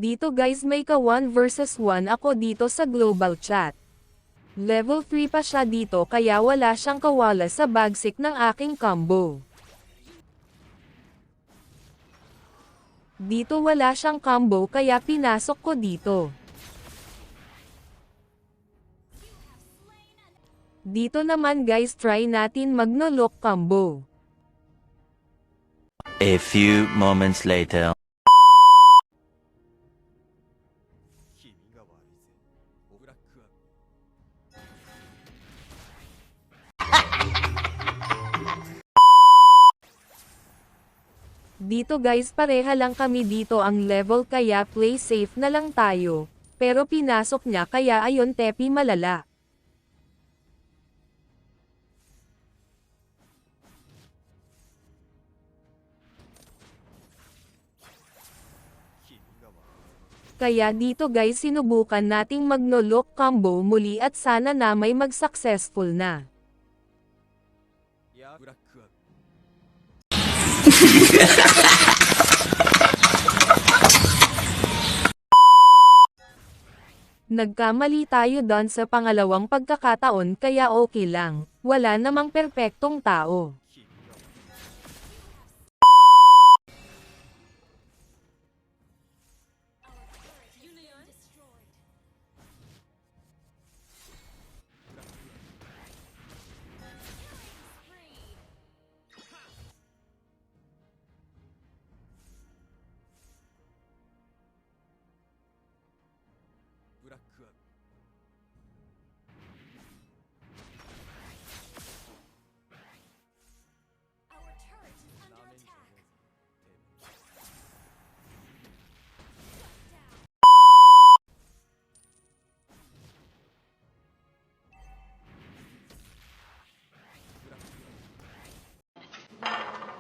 Dito guys may ka 1 versus 1 ako dito sa global chat. Level 3 pa siya dito kaya wala siyang kawala sa bagsik ng aking combo. Dito wala siyang combo kaya pinasok ko dito. Dito naman guys try natin magno-lock combo. A few moments later. Dito guys pareha lang kami dito ang level kaya play safe na lang tayo. Pero pinasok niya kaya ayon tepi malala. Kaya dito guys sinubukan nating magno-lock combo muli at sana na may mag-successful na. Nagkamali tayo doon sa pangalawang pagkakataon kaya okay lang, wala namang perpektong tao.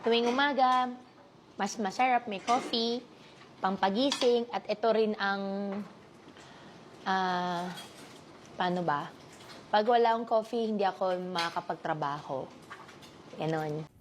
Tuwing umaga, mas masarap may coffee, pampagising, at ito rin ang, paano ba? Pag wala akong coffee, hindi ako makakapagtrabaho. Ganon.